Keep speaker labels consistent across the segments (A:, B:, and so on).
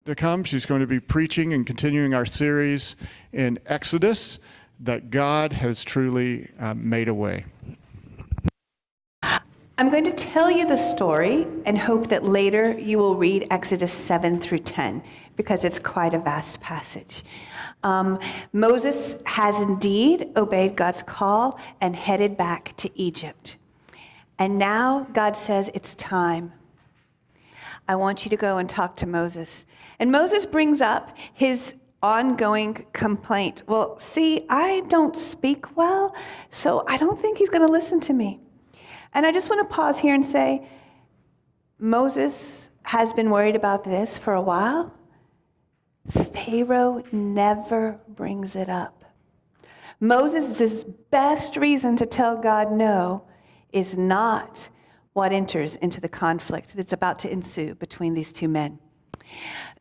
A: to come. She's going to be preaching and continuing our series in Exodus, that God has truly made a way.
B: I'm going to tell you the story and hope that later you will read Exodus 7 through 10, because it's quite a vast passage. Moses has indeed obeyed God's call and headed back to Egypt. And now God says, it's time. I want you to go and talk to Moses. And Moses brings up his ongoing complaint. Well, see, I don't speak well, so I don't think he's going to listen to me. And I just want to pause here and say, Moses has been worried about this for a while. Pharaoh never brings it up. Moses' best reason to tell God no is not what enters into the conflict that's about to ensue between these two men.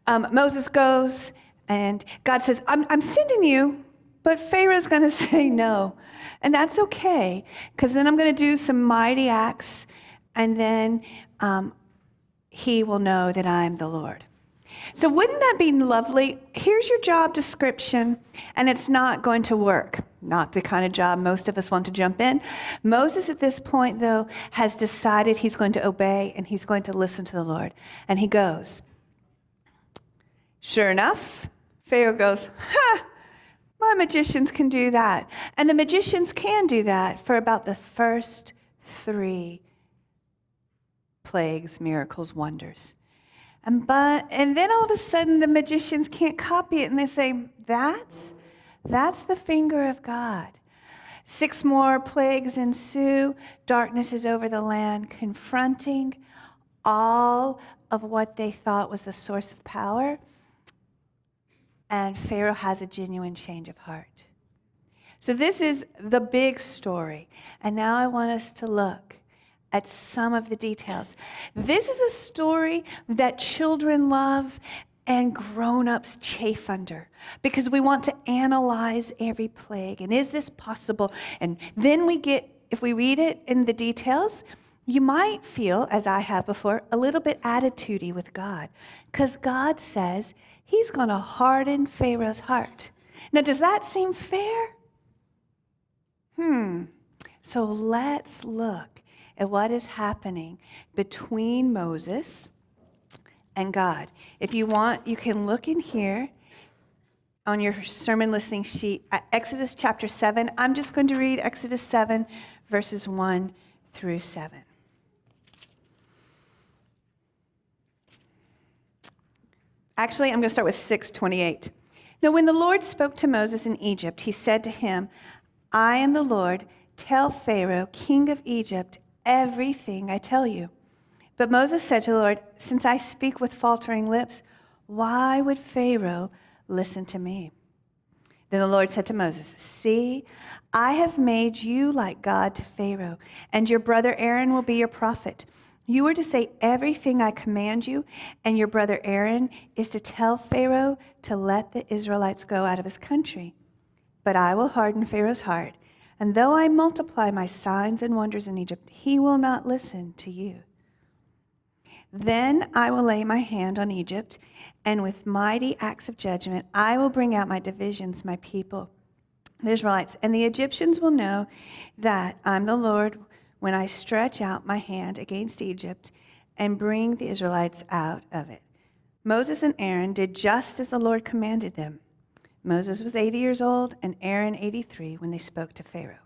B: Moses goes, and God says, I'm sending you, but Pharaoh's going to say no. And that's okay, because then I'm going to do some mighty acts, and then he will know that I'm the Lord. So wouldn't that be lovely? Here's your job description, and it's not going to work. Not the kind of job most of us want to jump in. Moses at this point, though, has decided he's going to obey, and he's going to listen to the Lord. And he goes. Sure enough, Pharaoh goes, my magicians can do that. And the magicians can do that for about the first 3 plagues, miracles, wonders. And then all of a sudden the magicians can't copy it, and they say, that's the finger of God. 6 more plagues ensue. Darkness is over the land, confronting all of what they thought was the source of power. And Pharaoh has a genuine change of heart. So this is the big story. And now I want us to look at some of the details. This is a story that children love and grown-ups chafe under, because we want to analyze every plague. And is this possible? And then if we read it in the details, you might feel, as I have before, a little bit attitude-y with God, because God says he's going to harden Pharaoh's heart. Now, does that seem fair? So let's look at what is happening between Moses and God. If you want, you can look in here on your sermon listening sheet at Exodus chapter 7. I'm just going to read Exodus 7, verses 1 through 7. Actually, I'm going to start with 6:28. Now, when the Lord spoke to Moses in Egypt, he said to him, I am the Lord. Tell Pharaoh, king of Egypt, everything I tell you. But Moses said to the Lord, since I speak with faltering lips, why would Pharaoh listen to me? Then the Lord said to Moses, see, I have made you like God to Pharaoh, and your brother Aaron will be your prophet. You are to say everything I command you, and your brother Aaron is to tell Pharaoh to let the Israelites go out of his country. But I will harden Pharaoh's heart, and though I multiply my signs and wonders in Egypt, he will not listen to you. Then I will lay my hand on Egypt, and with mighty acts of judgment, I will bring out my divisions, my people, the Israelites. And the Egyptians will know that I'm the Lord when I stretch out my hand against Egypt and bring the Israelites out of it. Moses and Aaron did just as the Lord commanded them. Moses was 80 years old, and Aaron 83 when they spoke to Pharaoh.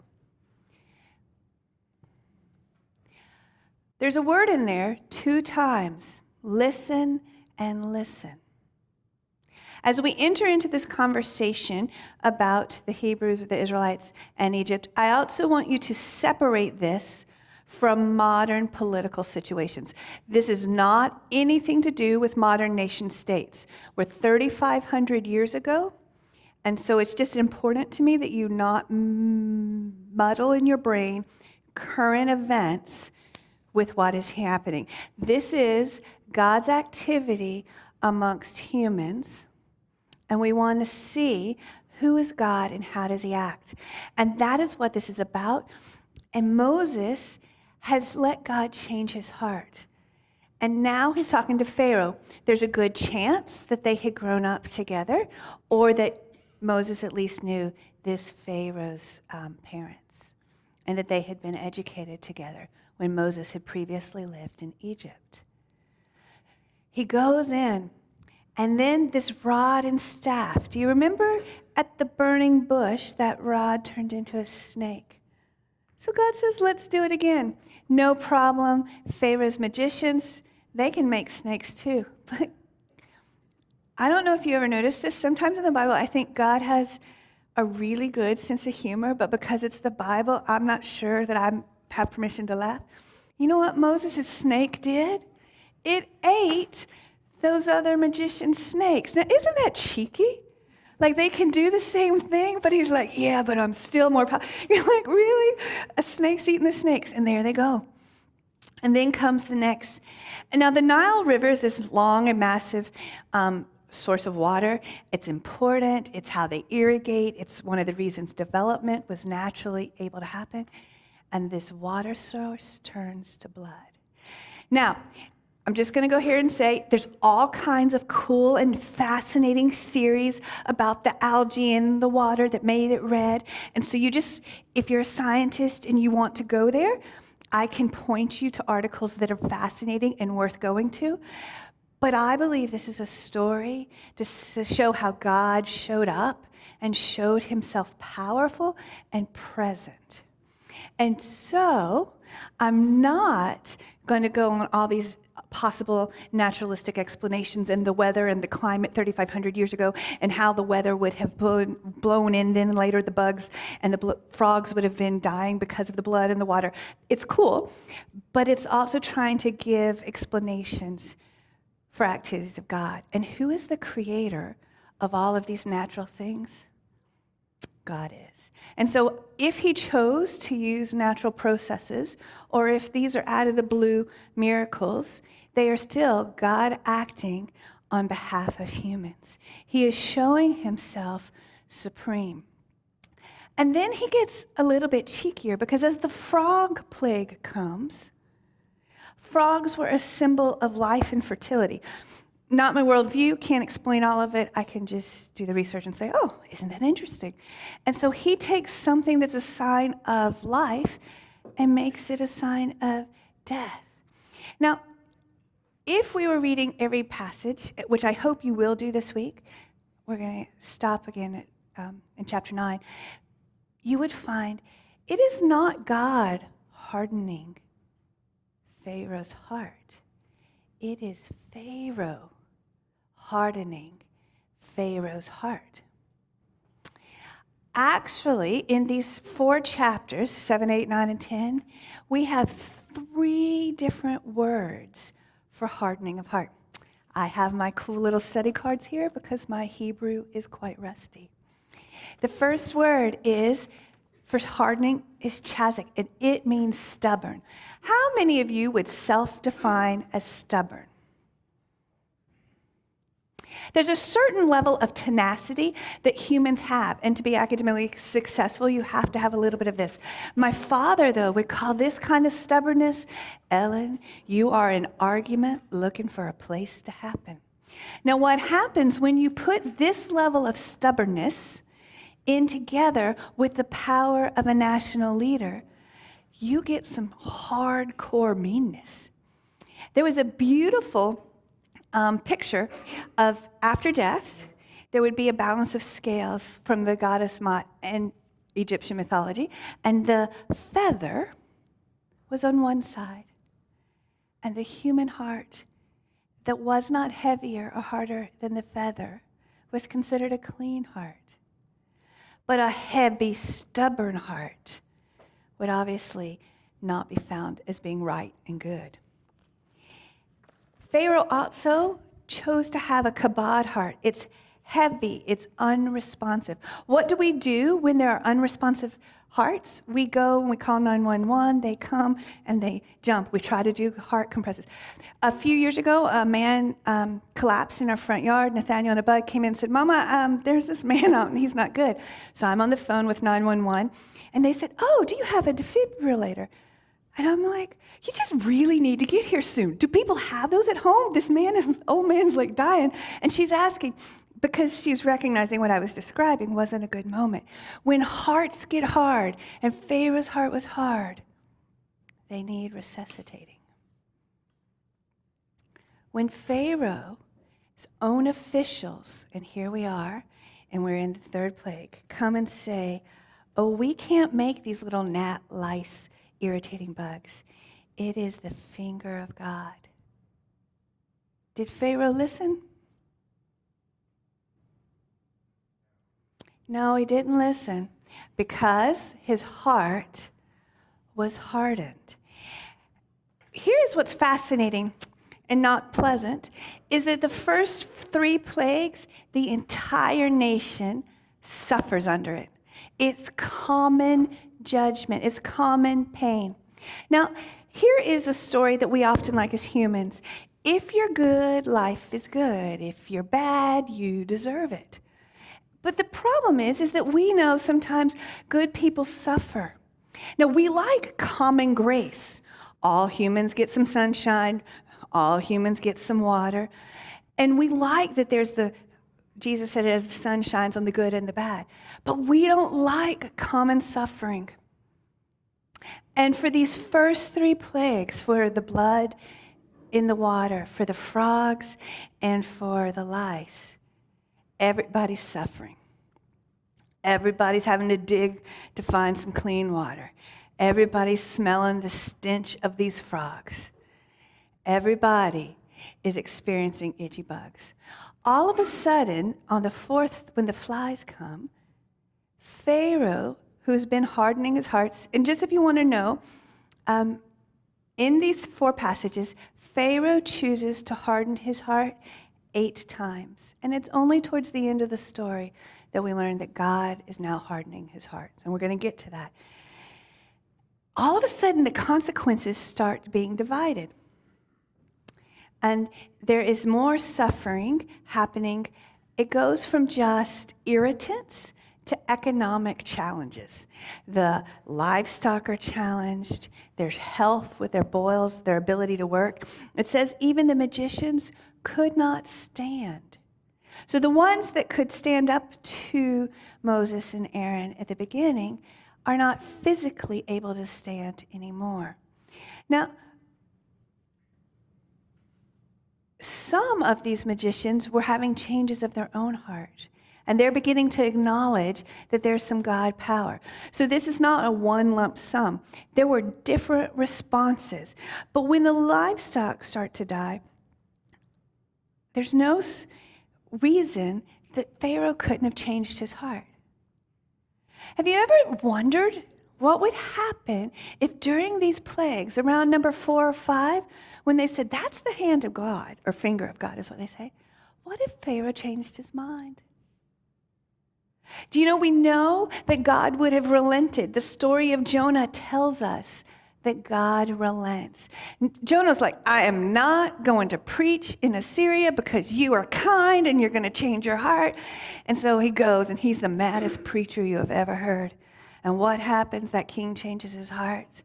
B: There's a word in there 2 times, listen and listen. As we enter into this conversation about the Hebrews, the Israelites, and Egypt, I also want you to separate this from modern political situations. This is not anything to do with modern nation states. We're 3,500 years ago, and so it's just important to me that you not muddle in your brain current events with what is happening. This is God's activity amongst humans, and we want to see who is God and how does he act. And that is what this is about. And Moses has let God change his heart. And now he's talking to Pharaoh. There's a good chance that they had grown up together, or that Moses at least knew this Pharaoh's parents, and that they had been educated together when Moses had previously lived in Egypt. He goes in, and then this rod and staff. Do you remember at the burning bush, that rod turned into a snake? So God says, let's do it again. No problem. Pharaoh's magicians, they can make snakes too. But I don't know if you ever noticed this. Sometimes in the Bible, I think God has a really good sense of humor, but because it's the Bible, I'm not sure that I have permission to laugh. You know what Moses' snake did? It ate those other magician snakes. Now, isn't that cheeky? Like, they can do the same thing, but he's like, yeah, but I'm still more powerful. You're like, really? A snake's eating the snakes, and there they go. And then comes the next. And now the Nile River is this long and massive source of water. It's important. It's how they irrigate. It's one of the reasons development was naturally able to happen. And this water source turns to blood. Now, I'm just going to go here and say there's all kinds of cool and fascinating theories about the algae in the water that made it red. And so if you're a scientist and you want to go there, I can point you to articles that are fascinating and worth going to. But I believe this is a story to show how God showed up and showed himself powerful and present. And so I'm not going to go on all these possible naturalistic explanations and the weather and the climate 3,500 years ago and how the weather would have blown in, then later the bugs and the frogs would have been dying because of the blood and the water. It's cool, but it's also trying to give explanations for activities of God. And who is the creator of all of these natural things? God is. And so if he chose to use natural processes, or if these are out of the blue miracles, they are still God acting on behalf of humans. He is showing himself supreme. And then he gets a little bit cheekier, because as the frog plague comes, frogs were a symbol of life and fertility. Not my worldview, can't explain all of it. I can just do the research and say, oh, isn't that interesting? And so he takes something that's a sign of life and makes it a sign of death. Now, if we were reading every passage, which I hope you will do this week, we're going to stop again at, in chapter 9, you would find it is not God hardening Pharaoh's heart. It is Pharaoh hardening Pharaoh's heart. Actually, in these 4 chapters, 7, 8, 9, and 10, we have 3 different words for hardening of heart. I have my cool little study cards here because my Hebrew is quite rusty. The first word for hardening is chazik, and it means stubborn. How many of you would self-define as stubborn? There's a certain level of tenacity that humans have, and to be academically successful, you have to have a little bit of this. My father, though, would call this kind of stubbornness, Ellen, you are in argument looking for a place to happen. Now, what happens when you put this level of stubbornness in together with the power of a national leader, you get some hardcore meanness. There was a beautiful picture of after death, there would be a balance of scales from the goddess Ma'at in Egyptian mythology, and the feather was on one side, and the human heart that was not heavier or harder than the feather was considered a clean heart. But a heavy, stubborn heart would obviously not be found as being right and good. Pharaoh also chose to have a kabod heart. It's heavy, it's unresponsive. What do we do when there are unresponsive hearts? We go and we call 911, they come and they jump. We try to do heart compresses. A few years ago, a man collapsed in our front yard. Nathaniel and a bud came in and said, Mama, there's this man out and he's not good. So I'm on the phone with 911 and they said, oh, do you have a defibrillator? And I'm like, you just really need to get here soon. Do people have those at home? This old man's like dying. And she's asking, because she's recognizing what I was describing wasn't a good moment. When hearts get hard, and Pharaoh's heart was hard, they need resuscitating. When Pharaoh's own officials, and here we are, and we're in the third plague, come and say, oh, we can't make these little gnat, lice, irritating bugs. It is the finger of God. Did Pharaoh listen? No, he didn't listen because his heart was hardened. Here's what's fascinating and not pleasant, is that the first 3 plagues, the entire nation suffers under it. It's common judgment. It's common pain. Now, here is a story that we often like as humans. If you're good, life is good. If you're bad, you deserve it. But the problem is that we know sometimes good people suffer. Now, we like common grace. All humans get some sunshine. All humans get some water. And we like that Jesus said it as the sun shines on the good and the bad. But we don't like common suffering. And for these first 3 plagues, for the blood in the water, for the frogs, and for the lice, everybody's suffering. Everybody's having to dig to find some clean water. Everybody's smelling the stench of these frogs. Everybody is experiencing itchy bugs. All of a sudden, on the 4th, when the flies come, Pharaoh, who's been hardening his hearts, and just if you want to know, in these 4 passages, Pharaoh chooses to harden his heart 8 times. And it's only towards the end of the story that we learn that God is now hardening his heart. And we're going to get to that. All of a sudden, the consequences start being divided. And there is more suffering happening. It goes from just irritants to economic challenges. The livestock are challenged. There's health with their boils, their ability to work. It says even the magicians could not stand. So the ones that could stand up to Moses and Aaron at the beginning are not physically able to stand anymore. Now, some of these magicians were having changes of their own heart, and they're beginning to acknowledge that there's some God power. So this is not a one lump sum. There were different responses. But when the livestock start to die, there's no reason that Pharaoh couldn't have changed his heart. Have you ever wondered what would happen if during these plagues, around number 4 or 5, when they said, that's the hand of God, or finger of God is what they say, what if Pharaoh changed his mind? Do you know, we know that God would have relented. The story of Jonah tells us that God relents. Jonah's like, I am not going to preach in Assyria because you are kind and you're going to change your heart. And so he goes, and he's the maddest preacher you have ever heard. And what happens? That king changes his heart.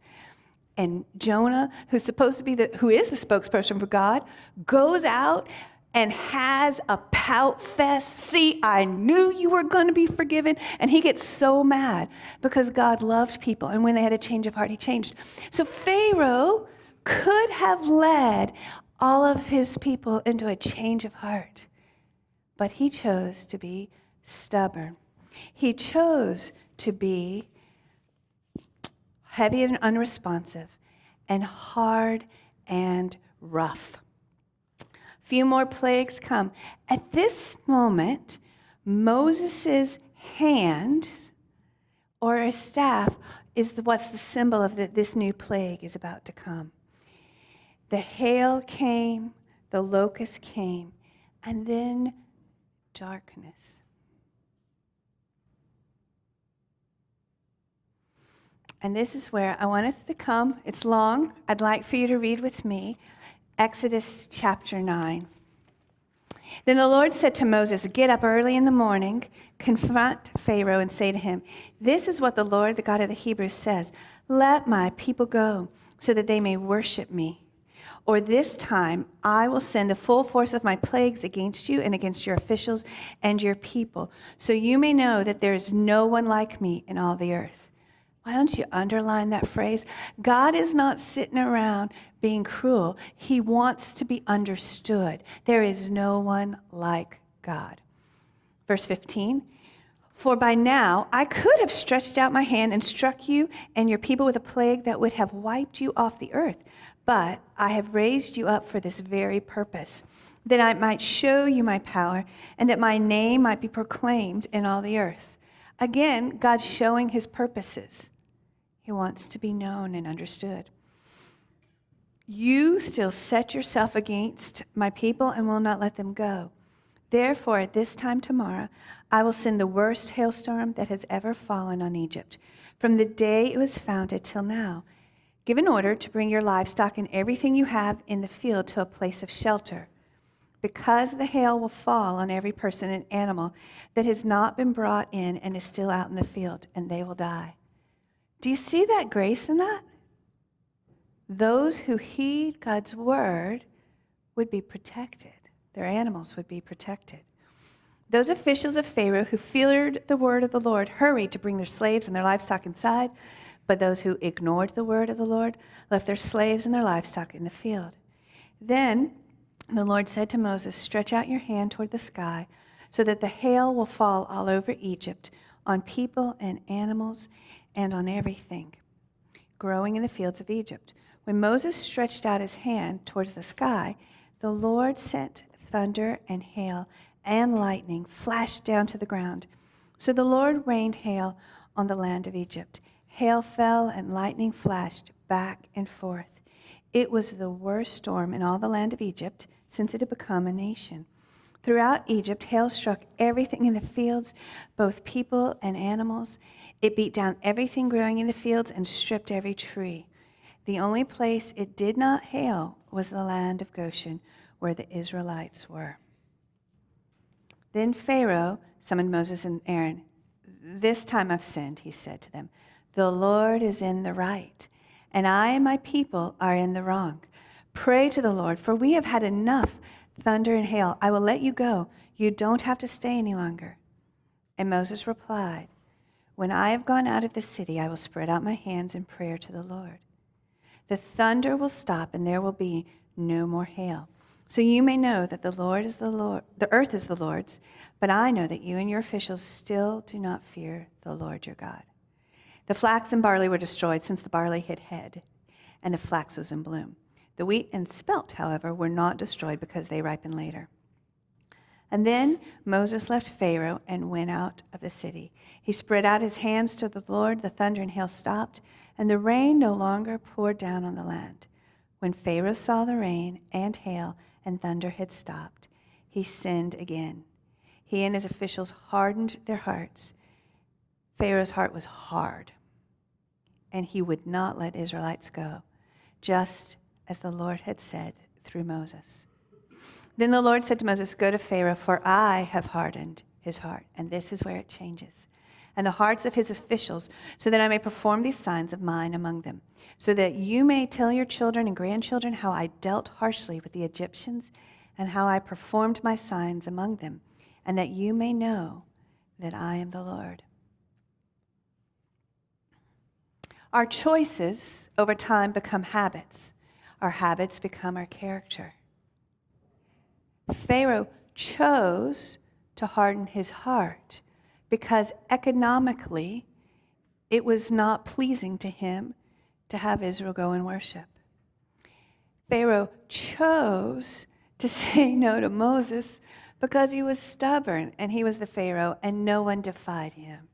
B: And Jonah, who's supposed to be who is the spokesperson for God, goes out and has a pout fest. See, I knew you were going to be forgiven. And he gets so mad because God loved people. And when they had a change of heart, he changed. So Pharaoh could have led all of his people into a change of heart. But he chose to be stubborn. He chose to be heavy and unresponsive and hard and rough. Few more plagues come. At this moment, Moses' hand or a staff is what's the symbol of this new plague is about to come. The hail came, the locust came, and then darkness. And this is where I want us to come. It's long. I'd like for you to read with me Exodus chapter 9. Then the Lord said to Moses, get up early in the morning, confront Pharaoh, and say to him, this is what the Lord, the God of the Hebrews, says. Let my people go, so that they may worship me. Or this time I will send the full force of my plagues against you and against your officials and your people, so you may know that there is no one like me in all the earth. Why don't you underline that phrase? God is not sitting around being cruel. He wants to be understood. There is no one like God. Verse 15, for by now I could have stretched out my hand and struck you and your people with a plague that would have wiped you off the earth. But I have raised you up for this very purpose, that I might show you my power and that my name might be proclaimed in all the earth. Again, God's showing his purposes. He wants to be known and understood. You still set yourself against my people and will not let them go. Therefore, at this time tomorrow, I will send the worst hailstorm that has ever fallen on Egypt, from the day it was founded till now. Give an order to bring your livestock and everything you have in the field to a place of shelter, because the hail will fall on every person and animal that has not been brought in and is still out in the field, and they will die. Do you see that grace in that? Those who heed God's word would be protected. Their animals would be protected. Those officials of Pharaoh who feared the word of the Lord hurried to bring their slaves and their livestock inside, but those who ignored the word of the Lord left their slaves and their livestock in the field. Then the Lord said to Moses, stretch out your hand toward the sky so that the hail will fall all over Egypt, on people and animals and on everything growing in the fields of Egypt. When Moses stretched out his hand towards the sky, the Lord sent thunder and hail and lightning flashed down to the ground. So the Lord rained hail on the land of Egypt. Hail fell and lightning flashed back and forth. It was the worst storm in all the land of Egypt since it had become a nation. Throughout Egypt, hail struck everything in the fields, both people and animals. It beat down everything growing in the fields and stripped every tree. The only place it did not hail was the land of Goshen, where the Israelites were. Then Pharaoh summoned Moses and Aaron. This time I've sinned, he said to them. The Lord is in the right, and I and my people are in the wrong. Pray to the Lord, for we have had enough thunder and hail. I will let you go. You don't have to stay any longer. And Moses replied, when I have gone out of the city, I will spread out my hands in prayer to the Lord. The thunder will stop, and there will be no more hail. So you may know that the earth is the Lord's, but I know that you and your officials still do not fear the Lord your God. The flax and barley were destroyed since the barley hit head, and the flax was in bloom. The wheat and spelt, however, were not destroyed because they ripen later. And then Moses left Pharaoh and went out of the city. He spread out his hands to the Lord. The thunder and hail stopped, and the rain no longer poured down on the land. When Pharaoh saw the rain and hail and thunder had stopped, he sinned again. He and his officials hardened their hearts. Pharaoh's heart was hard, and he would not let Israelites go, just as the Lord had said through Moses. Then the Lord said to Moses, go to Pharaoh, for I have hardened his heart. And this is where it changes. And the hearts of his officials, so that I may perform these signs of mine among them, so that you may tell your children and grandchildren how I dealt harshly with the Egyptians and how I performed my signs among them, and that you may know that I am the Lord. Our choices over time become habits. Our habits become our character. Pharaoh chose to harden his heart because economically it was not pleasing to him to have Israel go and worship. Pharaoh chose to say no to Moses because he was stubborn and he was the Pharaoh and no one defied him.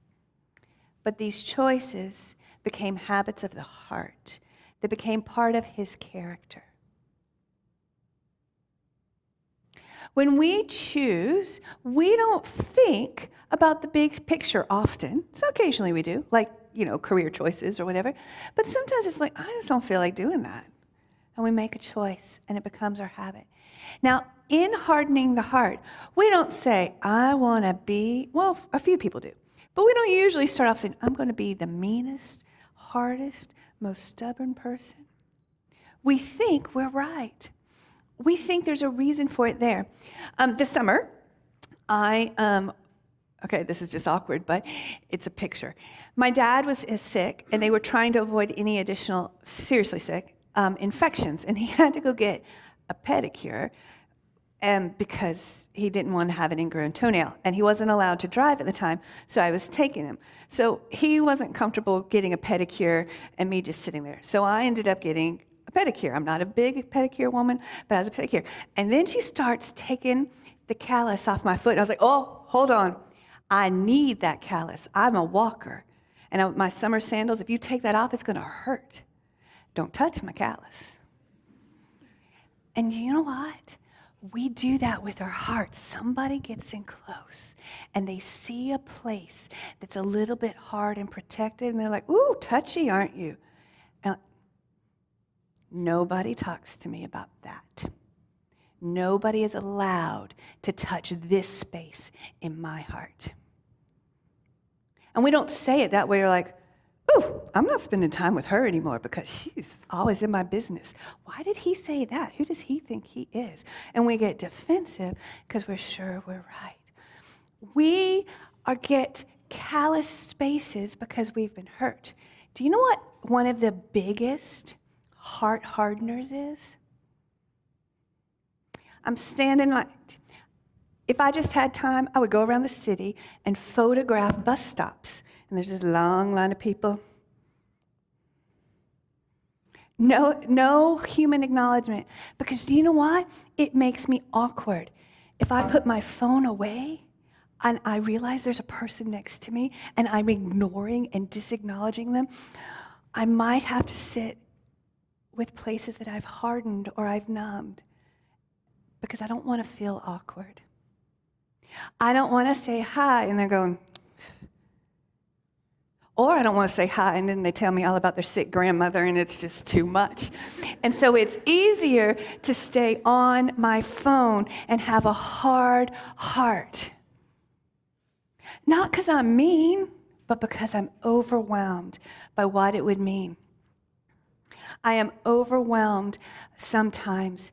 B: But these choices became habits of the heart that became part of his character. When we choose, we don't think about the big picture often. So occasionally we do, like, career choices or whatever. But sometimes it's like, I just don't feel like doing that. And we make a choice, and it becomes our habit. Now, in hardening the heart, we don't say, I want to be, well, a few people do. But we don't usually start off saying, I'm going to be the meanest, hardest, most stubborn person. We think we're right. We think there's a reason for it there. This summer, okay, this is just awkward, but it's a picture. My dad is sick, and they were trying to avoid any additional, seriously sick, infections, and he had to go get a pedicure because he didn't want to have an ingrown toenail, and he wasn't allowed to drive at the time, so I was taking him. So he wasn't comfortable getting a pedicure and me just sitting there. So I ended up getting a pedicure. I'm not a big pedicure woman, but I was a pedicure. And then she starts taking the callus off my foot, and I was like, oh, hold on. I need that callus. I'm a walker. And my summer sandals, if you take that off, it's going to hurt. Don't touch my callus. And you know what? We do that with our hearts. Somebody gets in close, and they see a place that's a little bit hard and protected, and they're like, ooh, touchy, aren't you? And nobody talks to me about that. Nobody is allowed to touch this space in my heart. And we don't say it that way. We're like, ooh, I'm not spending time with her anymore because she's always in my business. Why did he say that? Who does he think he is? And we get defensive because we're sure we're right. We get callous spaces because we've been hurt. Do you know what one of the biggest heart hardeners is? I'm standing like, if I just had time, I would go around the city and photograph bus stops. And there's this long line of people. No human acknowledgement. Because do you know what? It makes me awkward. If I put my phone away and I realize there's a person next to me and I'm ignoring and disacknowledging them, I might have to sit with places that I've hardened or I've numbed because I don't want to feel awkward. I don't want to say hi and they're going, or I don't want to say hi and then they tell me all about their sick grandmother and it's just too much. And so it's easier to stay on my phone and have a hard heart. Not because I'm mean, but because I'm overwhelmed by what it would mean. I am overwhelmed sometimes.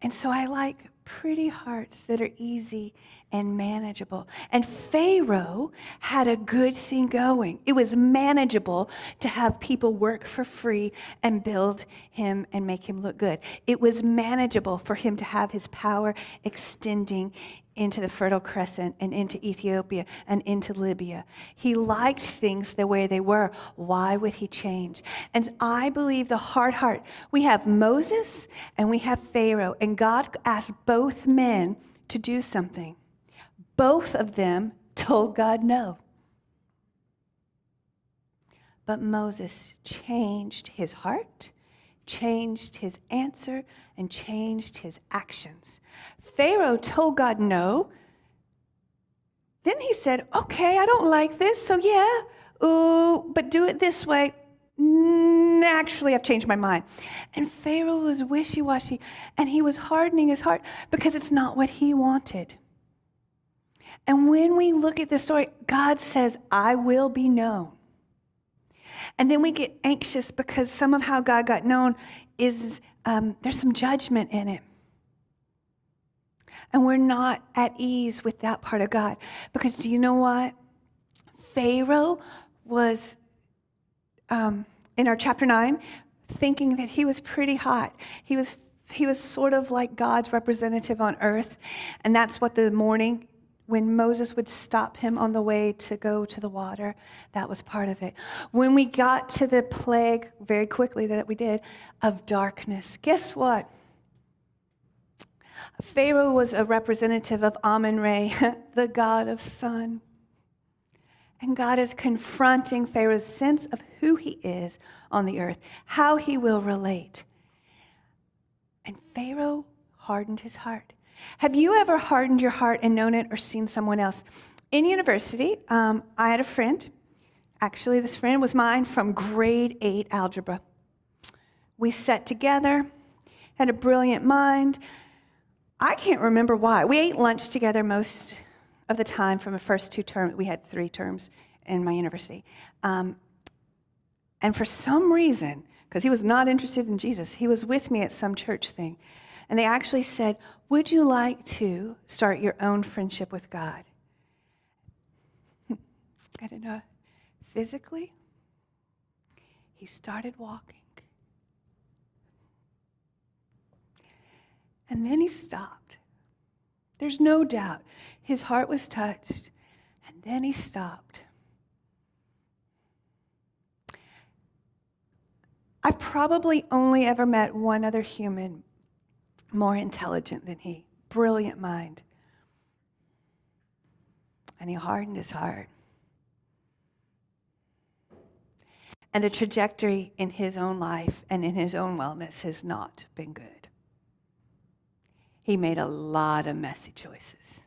B: And so I like pretty hearts that are easy and manageable. And Pharaoh had a good thing going. It was manageable to have people work for free and build him and make him look good. It was manageable for him to have his power extending into the Fertile Crescent and into Ethiopia and into Libya. He liked things the way they were. Why would he change? And I believe the hard heart, we have Moses and we have Pharaoh, and God asked both men to do something. Both of them told God no. But Moses changed his heart, changed his answer, and changed his actions. Pharaoh told God no. Then he said, okay, I don't like this, so yeah, but do it this way. Actually, I've changed my mind. And Pharaoh was wishy-washy, and he was hardening his heart because it's not what he wanted. And when we look at this story, God says, I will be known. And then we get anxious because some of how God got known is there's some judgment in it. And we're not at ease with that part of God. Because do you know what? Pharaoh was, in our chapter 9, thinking that he was pretty hot. He was sort of like God's representative on earth. And that's what the morning, when Moses would stop him on the way to go to the water, that was part of it. When we got to the plague, very quickly that we did, of darkness, guess what? Pharaoh was a representative of Amun-Re, the god of sun. And God is confronting Pharaoh's sense of who he is on the earth, how he will relate. And Pharaoh hardened his heart. Have you ever hardened your heart and known it or seen someone else? In university, I had a friend. Actually, this friend was mine from grade 8 algebra. We sat together, had a brilliant mind. I can't remember why. We ate lunch together most of the time from the first 2 terms. We had 3 terms in my university. And for some reason, because he was not interested in Jesus. He was with me at some church thing. And they actually said, would you like to start your own friendship with God? I don't know. Physically, he started walking. And then he stopped. There's no doubt. His heart was touched, and then he stopped. I've probably only ever met one other human more intelligent than he. Brilliant mind. And he hardened his heart. And the trajectory in his own life and in his own wellness has not been good. He made a lot of messy choices.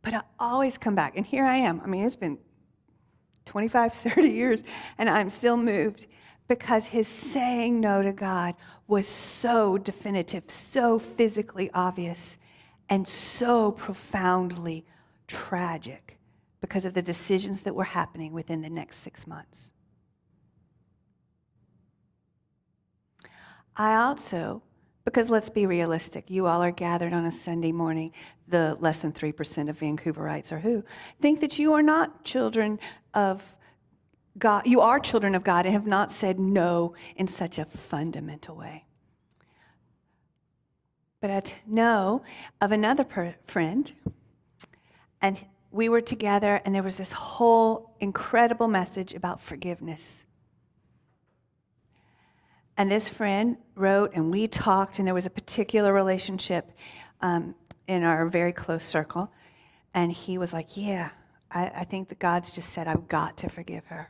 B: But I always come back, and here I am. I mean, it's been 25, 30 years, and I'm still moved because his saying no to God was so definitive, so physically obvious, and so profoundly tragic because of the decisions that were happening within the next 6 months. I also, because let's be realistic, you all are gathered on a Sunday morning, the less than 3% of Vancouverites are who, think that you are not children of God. You are children of God and have not said no in such a fundamental way. But I know of another friend, and we were together, and there was this whole incredible message about forgiveness. And this friend wrote, and we talked, and there was a particular relationship in our very close circle. And he was like, yeah, I think that God's just said, I've got to forgive her.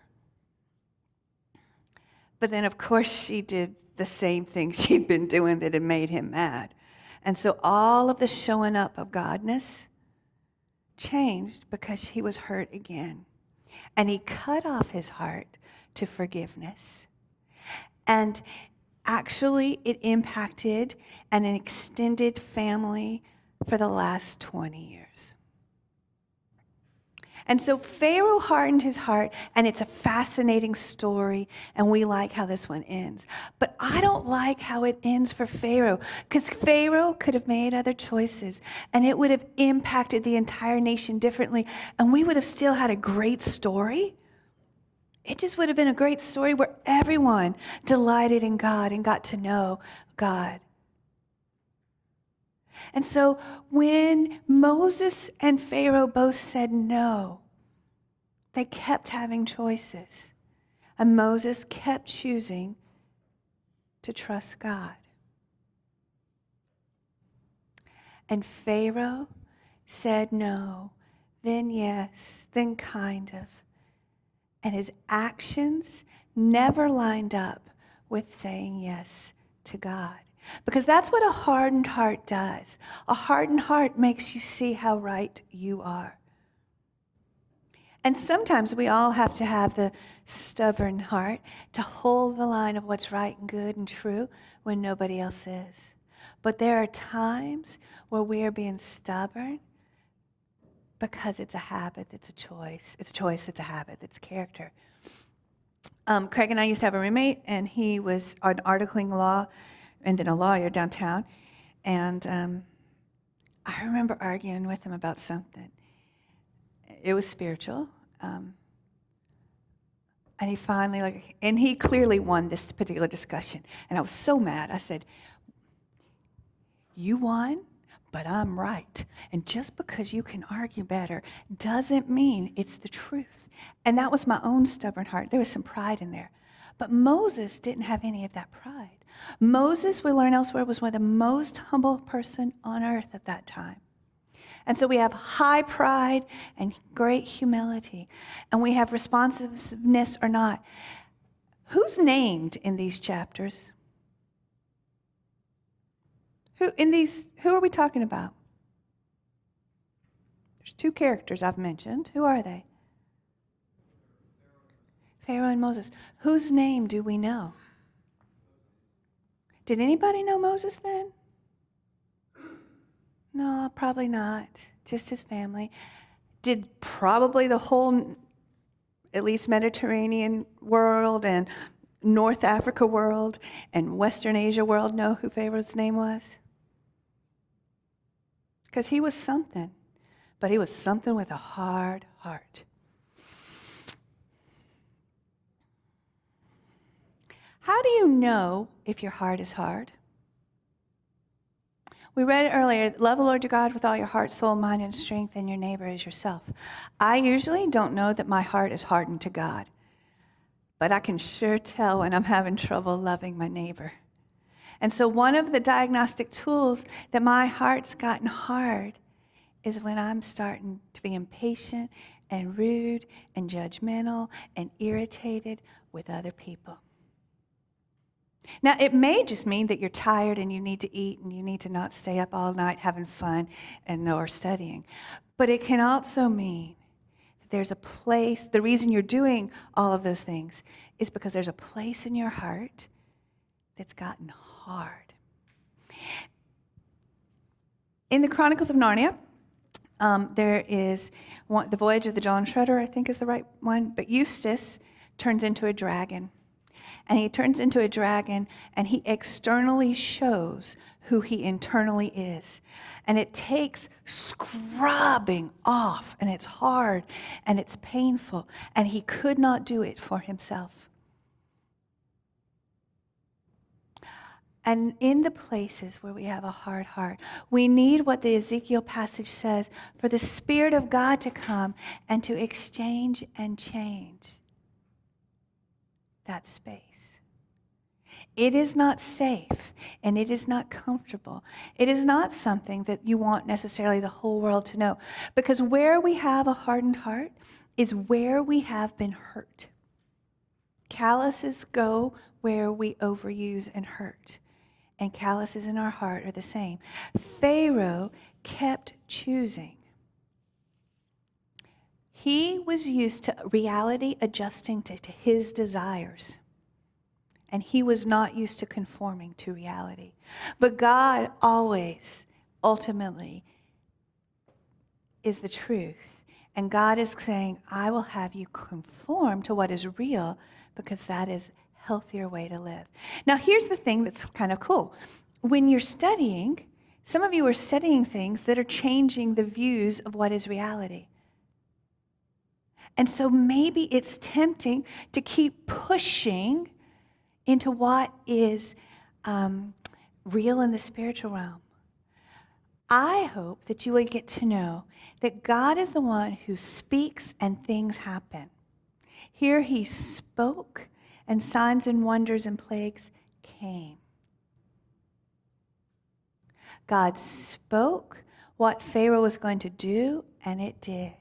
B: But then, of course, she did the same thing she'd been doing that had made him mad. And so all of the showing up of Godness changed because he was hurt again. And he cut off his heart to forgiveness. And actually, it impacted an extended family for the last 20 years. And so Pharaoh hardened his heart, and it's a fascinating story, and we like how this one ends. But I don't like how it ends for Pharaoh, because Pharaoh could have made other choices, and it would have impacted the entire nation differently, and we would have still had a great story. It just would have been a great story where everyone delighted in God and got to know God. And so when Moses and Pharaoh both said no, they kept having choices. And Moses kept choosing to trust God. And Pharaoh said no, then yes, then kind of. And his actions never lined up with saying yes to God. Because that's what a hardened heart does. A hardened heart makes you see how right you are. And sometimes we all have to have the stubborn heart to hold the line of what's right and good and true when nobody else is. But there are times where we are being stubborn because it's a habit, it's a choice. It's a choice, it's a habit, it's character. Craig and I used to have a roommate, and he was an articling law and then a lawyer downtown. And I remember arguing with him about something. It was spiritual. And he finally, and he clearly won this particular discussion. And I was so mad. I said, you won, but I'm right. And just because you can argue better doesn't mean it's the truth. And that was my own stubborn heart. There was some pride in there. But Moses didn't have any of that pride. Moses, we learn elsewhere, was one of the most humble person on earth at that time. And so we have high pride and great humility. And we have responsiveness or not. Who's named in these chapters? Who are we talking about? There's two characters I've mentioned. Who are they? Pharaoh and Moses. Whose name do we know? Did anybody know Moses then? No, probably not. Just his family. Did probably the whole at least Mediterranean world and North Africa world and Western Asia world know who Pharaoh's name was? Because he was something, but he was something with a hard heart. How do you know if your heart is hard? We read it earlier, love the Lord your God with all your heart, soul, mind, and strength, and your neighbor as yourself. I usually don't know that my heart is hardened to God, but I can sure tell when I'm having trouble loving my neighbor. And so one of the diagnostic tools that my heart's gotten hard is when I'm starting to be impatient and rude and judgmental and irritated with other people. Now, it may just mean that you're tired and you need to eat and you need to not stay up all night having fun or studying. But it can also mean that there's a place, the reason you're doing all of those things is because there's a place in your heart that's gotten hard. In the Chronicles of Narnia, there is the Voyage of the John Shredder, I think is the right one, but Eustace turns into a dragon. And he turns into a dragon, and he externally shows who he internally is. And it takes scrubbing off, and it's hard, and it's painful, and he could not do it for himself. And in the places where we have a hard heart, we need what the Ezekiel passage says, for the Spirit of God to come and to exchange and change that space. It is not safe, and it is not comfortable. It is not something that you want necessarily the whole world to know, because where we have a hardened heart is where we have been hurt. Calluses go where we overuse and hurt, and calluses in our heart are the same. Pharaoh kept choosing. He was used to reality adjusting to his desires. And he was not used to conforming to reality. But God always, ultimately, is the truth. And God is saying, I will have you conform to what is real, because that is a healthier way to live. Now, here's the thing that's kind of cool. When you're studying, some of you are studying things that are changing the views of what is reality. And so maybe it's tempting to keep pushing into what is real in the spiritual realm. I hope that you would get to know that God is the one who speaks and things happen. Here he spoke, and signs and wonders and plagues came. God spoke what Pharaoh was going to do, and it did.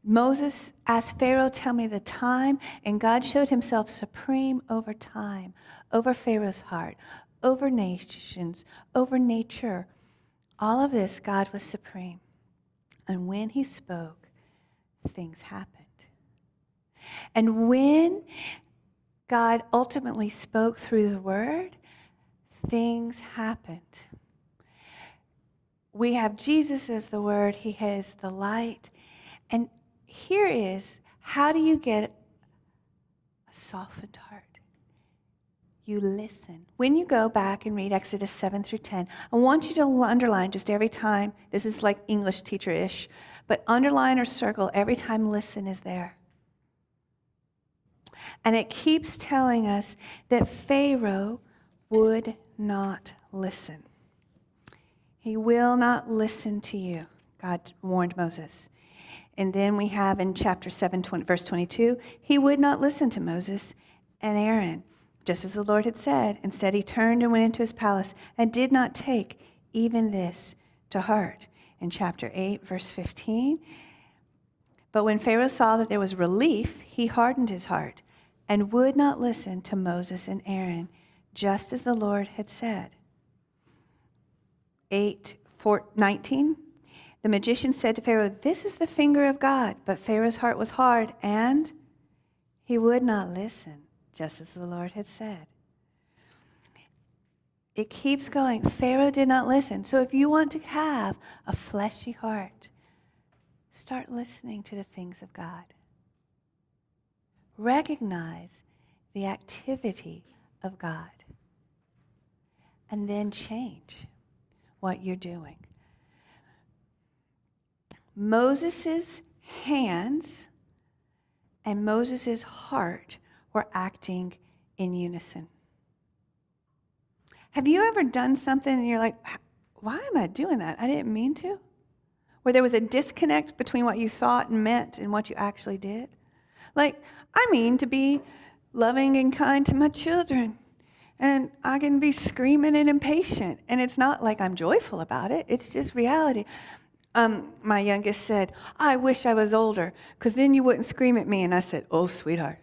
B: Moses asked Pharaoh, tell me the time, and God showed himself supreme over time, over Pharaoh's heart, over nations, over nature. All of this, God was supreme. And when he spoke, things happened. And when God ultimately spoke through the word, things happened. We have Jesus as the word. He has the light. And here is, how do you get a softened heart? You listen. When you go back and read Exodus 7 through 10, I want you to underline just every time, this is like English teacher-ish, but underline or circle every time listen is there. And it keeps telling us that Pharaoh would not listen. He will not listen to you, God warned Moses. And then we have in chapter 7, verse 22, he would not listen to Moses and Aaron, just as the Lord had said. Instead, he turned and went into his palace and did not take even this to heart. In chapter 8, verse 15, but when Pharaoh saw that there was relief, he hardened his heart and would not listen to Moses and Aaron, just as the Lord had said. 8:19. The magician said to Pharaoh, this is the finger of God. But Pharaoh's heart was hard, and he would not listen, just as the Lord had said. It keeps going. Pharaoh did not listen. So if you want to have a fleshy heart, start listening to the things of God. Recognize the activity of God. And then change what you're doing. Moses' hands and Moses' heart were acting in unison. Have you ever done something and you're like, why am I doing that? I didn't mean to. Where there was a disconnect between what you thought and meant and what you actually did. Like, I mean to be loving and kind to my children. And I can be screaming and impatient. And it's not like I'm joyful about it. It's just reality. My youngest said, I wish I was older, because then you wouldn't scream at me. And I said, oh, sweetheart,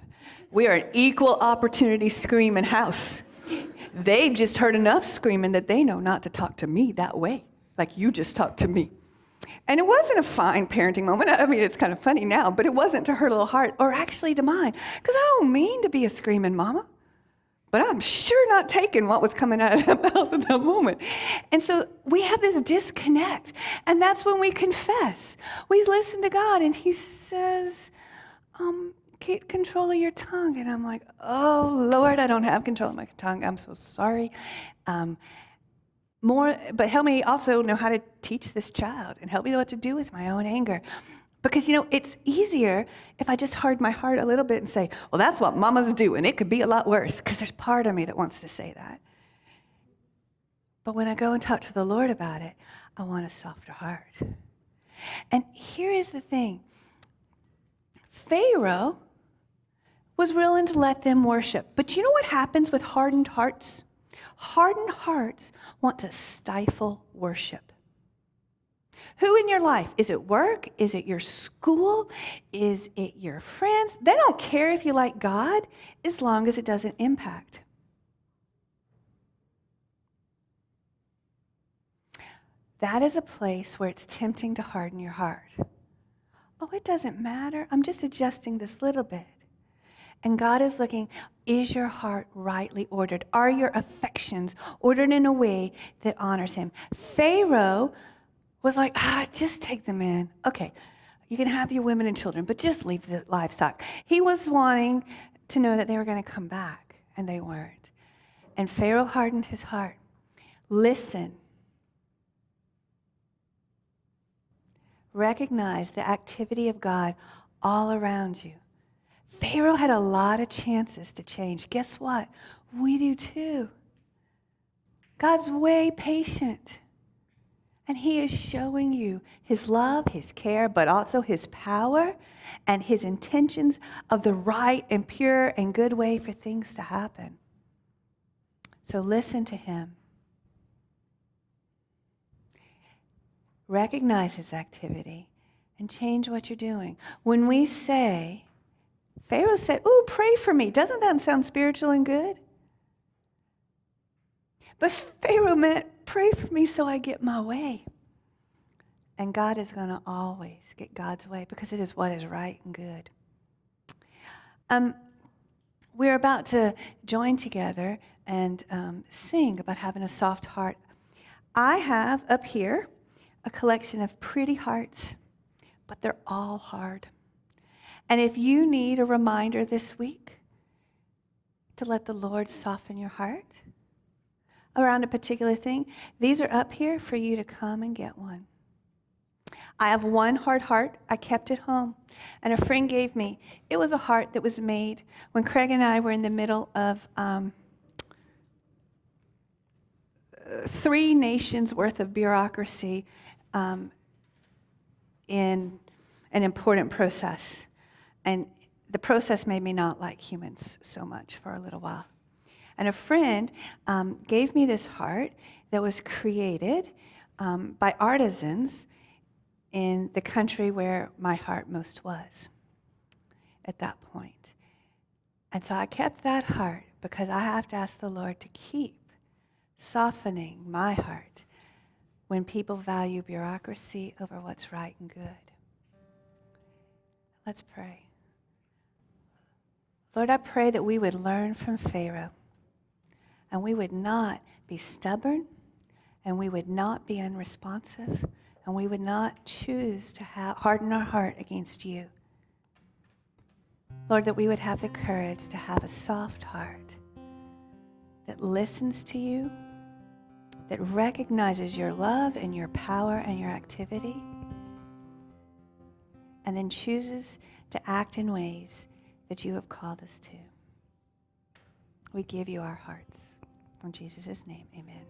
B: we are an equal opportunity screaming house. They've just heard enough screaming that they know not to talk to me that way, like you just talked to me. And it wasn't a fine parenting moment. I mean, it's kind of funny now, but it wasn't to her little heart, or actually to mine, because I don't mean to be a screaming mama. But I'm sure not taking what was coming out of her mouth at that moment. And so we have this disconnect. And that's when we confess. We listen to God, and he says, keep control of your tongue. And I'm like, oh, Lord, I don't have control of my tongue. I'm so sorry. But help me also know how to teach this child, and help me know what to do with my own anger. Because, it's easier if I just hard my heart a little bit and say, well, that's what mamas do, and it could be a lot worse, because there's part of me that wants to say that. But when I go and talk to the Lord about it, I want a softer heart. And here is the thing. Pharaoh was willing to let them worship. But you know what happens with hardened hearts? Hardened hearts want to stifle worship. Who in your life? Is it work? Is it your school? Is it your friends? They don't care if you like God as long as it doesn't impact. That is a place where it's tempting to harden your heart. Oh, it doesn't matter. I'm just adjusting this little bit. And God is looking, is your heart rightly ordered? Are your affections ordered in a way that honors him? Pharaoh was like, just take them in. Okay, you can have your women and children, but just leave the livestock. He was wanting to know that they were going to come back, and they weren't. And Pharaoh hardened his heart. Listen. Recognize the activity of God all around you. Pharaoh had a lot of chances to change. Guess what? We do too. God's way patient. And he is showing you his love, his care, but also his power and his intentions of the right and pure and good way for things to happen. So listen to him. Recognize his activity and change what you're doing. When we say, Pharaoh said, "Ooh, pray for me." Doesn't that sound spiritual and good? But Pharaoh meant, pray for me so I get my way. And God is going to always get God's way because it is what is right and good. We're about to join together and sing about having a soft heart. I have up here a collection of pretty hearts, but they're all hard. And if you need a reminder this week to let the Lord soften your heart around a particular thing, these are up here for you to come and get one. I have one hard heart. I kept it home. And a friend gave me, it was a heart that was made when Craig and I were in the middle of 3 nations worth of bureaucracy in an important process. And the process made me not like humans so much for a little while. And a friend gave me this heart that was created by artisans in the country where my heart most was at that point. And so I kept that heart because I have to ask the Lord to keep softening my heart when people value bureaucracy over what's right and good. Let's pray. Lord, I pray that we would learn from Pharaoh and we would not be stubborn and we would not be unresponsive and we would not choose to harden our heart against you. Lord, that we would have the courage to have a soft heart that listens to you, that recognizes your love and your power and your activity, and then chooses to act in ways that you have called us to. We give you our hearts. In Jesus' name, amen.